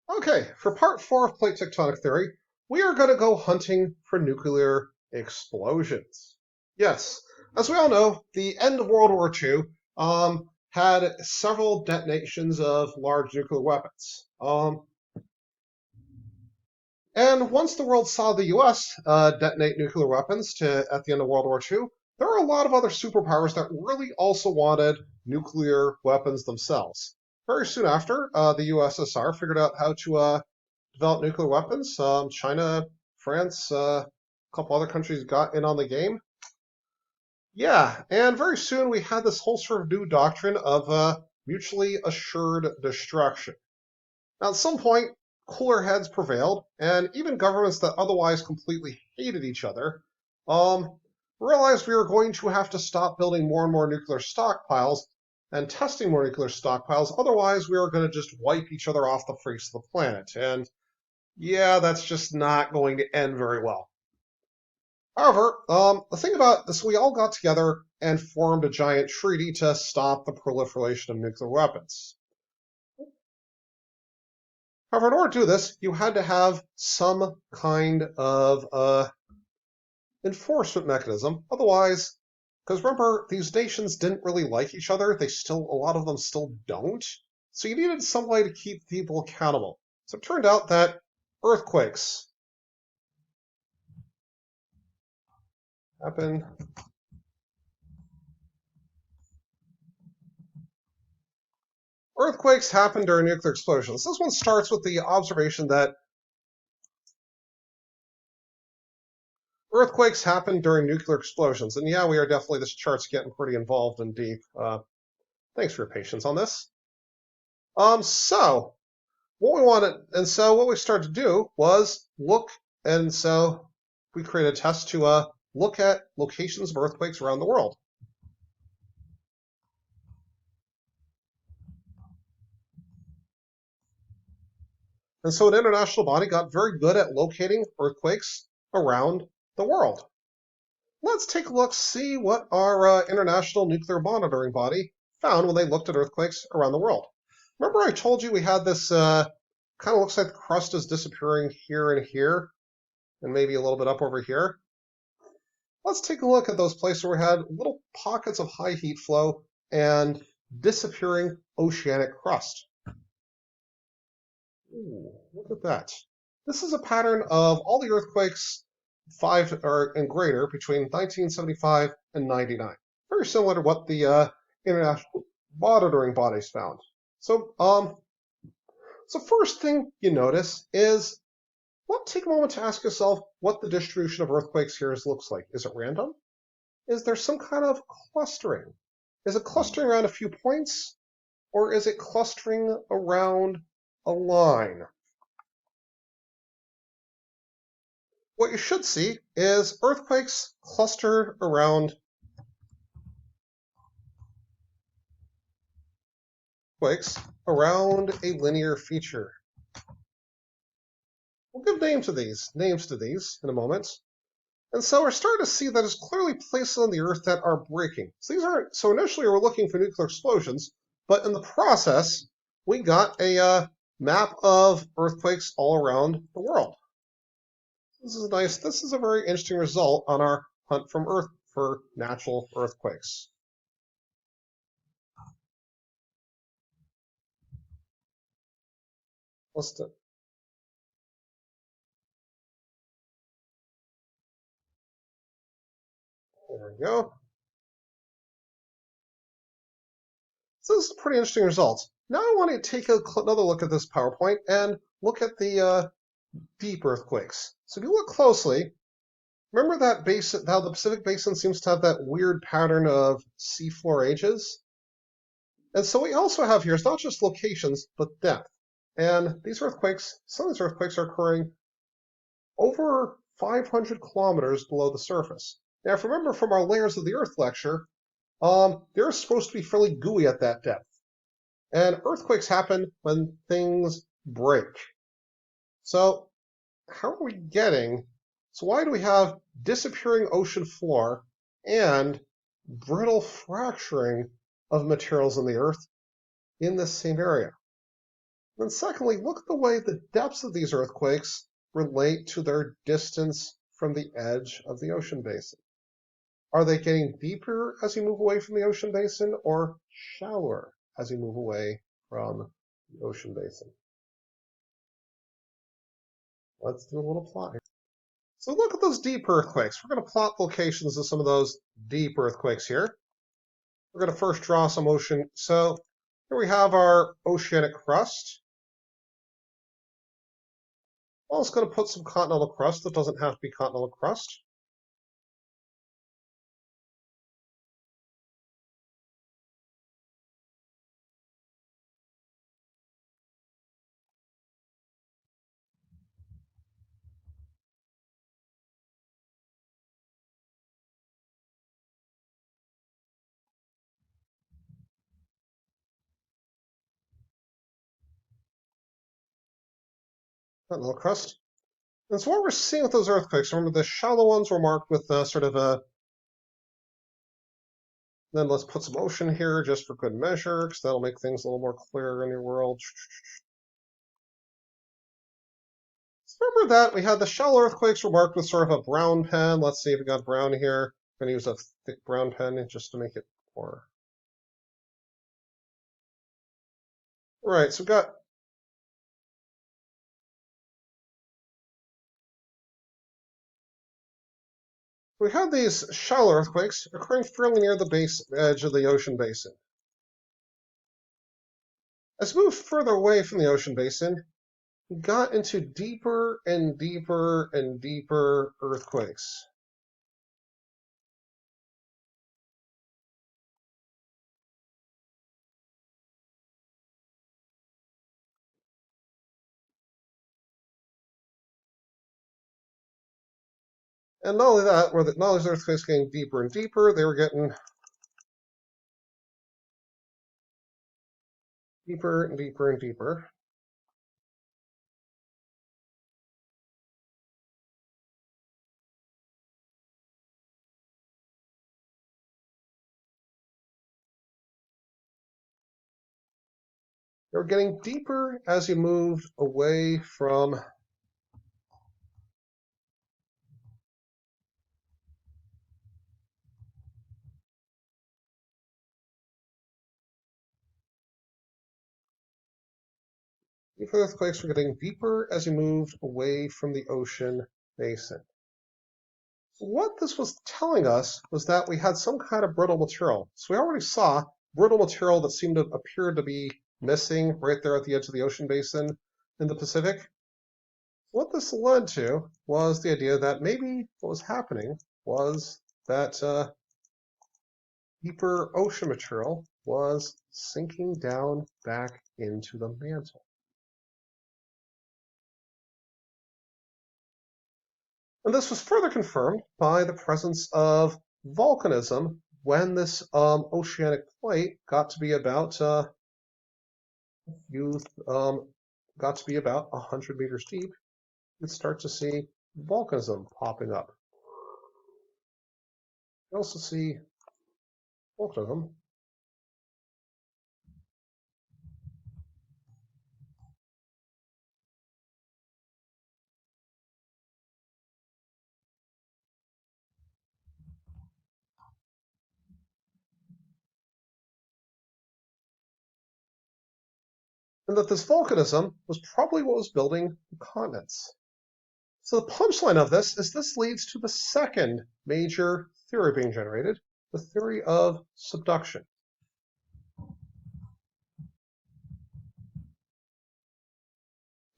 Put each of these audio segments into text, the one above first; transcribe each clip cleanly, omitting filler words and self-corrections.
Okay, for part 4 of plate tectonic theory, we are going to go hunting for nuclear explosions. Yes, as we all know, the end of World War II had several detonations of large nuclear weapons. And once the world saw the US detonate nuclear weapons at the end of World War II, there were a lot of other superpowers that really also wanted nuclear weapons themselves. Very soon after, the USSR figured out how to develop nuclear weapons. China, France, a couple other countries got in on the game. Yeah, and very soon we had this whole sort of new doctrine of mutually assured destruction. Now, at some point, cooler heads prevailed, and even governments that otherwise completely hated each other realized we were going to have to stop building more and more nuclear stockpiles and testing more nuclear stockpiles. Otherwise, we were going to just wipe each other off the face of the planet. And yeah, that's just not going to end very well. However, the thing about this, we all got together and formed a giant treaty to stop the proliferation of nuclear weapons. However, in order to do this, you had to have some kind of enforcement mechanism. Otherwise, because remember, these nations didn't really like each other. A lot of them still don't. So you needed some way to keep people accountable. So it turned out that earthquakes happen. Earthquakes happen during nuclear explosions. This one starts with the observation that earthquakes happen during nuclear explosions. And yeah, we are definitely, this chart's getting pretty involved and deep. Thanks for your patience on this. So what we started to do was look, and so we created a test to look at locations of earthquakes around the world. And so an international body got very good at locating earthquakes around the world. Let's take a look, see what our international nuclear monitoring body found when they looked at earthquakes around the world. Remember I told you we had this kind of looks like the crust is disappearing here and here, and maybe a little bit up over here. Let's take a look at those places where we had little pockets of high heat flow and disappearing oceanic crust. Ooh, look at that. This is a pattern of all the earthquakes 5 or and greater between 1975 and 99. Very similar to what the international monitoring bodies found. So first thing you notice is, take a moment to ask yourself what the distribution of earthquakes here looks like. Is it random? Is there some kind of clustering? Is it clustering around a few points? Or is it clustering around a line? What you should see is earthquakes clustered around a linear feature. We'll give names to these in a moment. And so we're starting to see that there's clearly places on the Earth that are breaking. So initially we're looking for nuclear explosions, but in the process, we got a map of earthquakes all around the world. This is nice. This is a very interesting result on our hunt from Earth for natural earthquakes. There we go. So this is a pretty interesting result. Now I want to take another look at this PowerPoint and look at the deep earthquakes. So if you look closely, remember that basin, how the Pacific Basin seems to have that weird pattern of seafloor ages? And so what we also have here is not just locations, but depth. And these earthquakes, some of these earthquakes are occurring over 500 kilometers below the surface. Now, if you remember from our Layers of the Earth lecture, they're supposed to be fairly gooey at that depth. And earthquakes happen when things break. So how are we getting? So why do we have disappearing ocean floor and brittle fracturing of materials in the Earth in this same area? Then secondly, look at the way the depths of these earthquakes relate to their distance from the edge of the ocean basin. Are they getting deeper as you move away from the ocean basin or shallower as you move away from the ocean basin? Let's do a little plot. So look at those deep earthquakes. We're going to plot locations of some of those deep earthquakes here. We're going to first draw some ocean. So here we have our oceanic crust. Well, it's going to put some continental crust that doesn't have to be continental crust. Continental crust. And so what we're seeing with those earthquakes, remember the shallow ones were marked with sort of a, then let's put some ocean here just for good measure, because that'll make things a little more clear in your world. Remember that we had the shallow earthquakes were marked with sort of a brown pen. Let's see if we got brown here. I'm going to use a thick brown pen just to make it more. Right, so we had these shallow earthquakes occurring fairly near the base edge of the ocean basin. As we moved further away from the ocean basin, we got into deeper and deeper and deeper earthquakes. And not only that, not only the earthquakes getting deeper and deeper, they were getting deeper and deeper and deeper. They were getting deeper as you moved away from the earthquakes were getting deeper as you moved away from the ocean basin. What this was telling us was that we had some kind of brittle material. So we already saw brittle material that seemed to appear to be missing right there at the edge of the ocean basin in the Pacific. What this led to was the idea that maybe what was happening was that deeper ocean material was sinking down back into the mantle. And this was further confirmed by the presence of volcanism when this oceanic plate got to be about got to be about 100 meters deep. You'd start to see volcanism popping up. You also see volcanism and that this volcanism was probably what was building the continents. So the punchline of this leads to the second major theory being generated, the theory of subduction.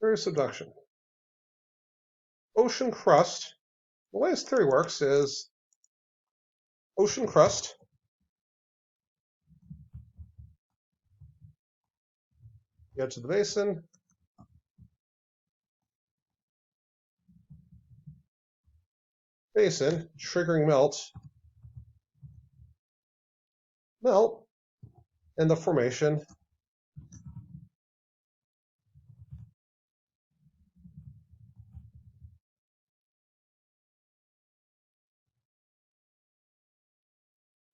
Theory of subduction. Ocean crust, the way this theory works is ocean crust the edge of the basin, triggering melt, and the formation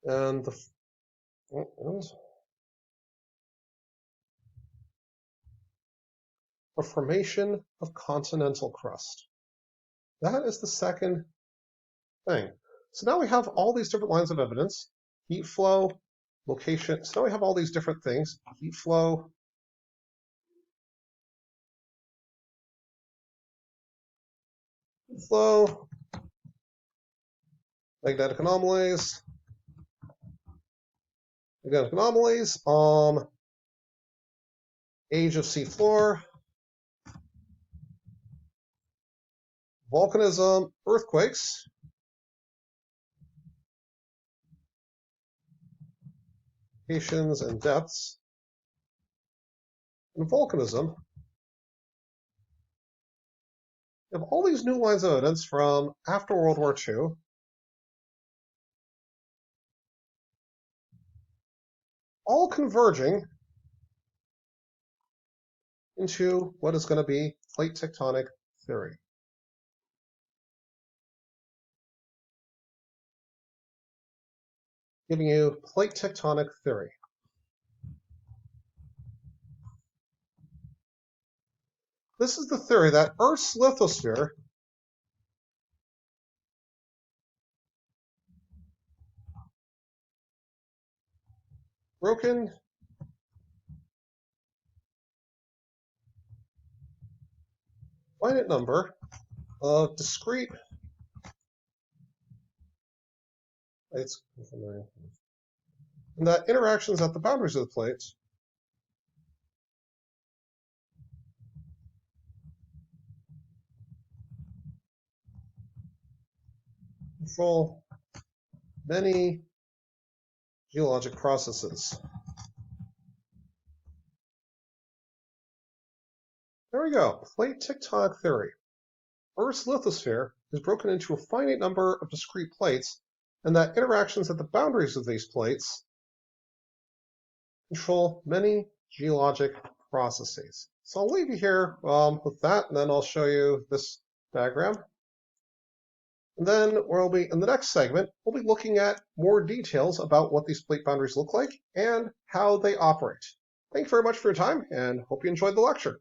and the a formation of continental crust. That is the second thing. So now we have all these different lines of evidence, heat flow, location. So now we have all these different things, heat flow, magnetic anomalies, age of sea floor, volcanism, earthquakes, locations and depths, and volcanism. We have all these new lines of evidence from after World War II, all converging into what is going to be plate tectonic theory. Giving you plate tectonic theory. This is the theory that Earth's lithosphere broken finite number of discrete plates, and that interactions at the boundaries of the plates control many geologic processes. There we go, plate tectonic theory. Earth's lithosphere is broken into a finite number of discrete plates, and that interactions at the boundaries of these plates control many geologic processes. So I'll leave you here with that, and then I'll show you this diagram. And then in the next segment, we'll be looking at more details about what these plate boundaries look like and how they operate. Thank you very much for your time, and hope you enjoyed the lecture.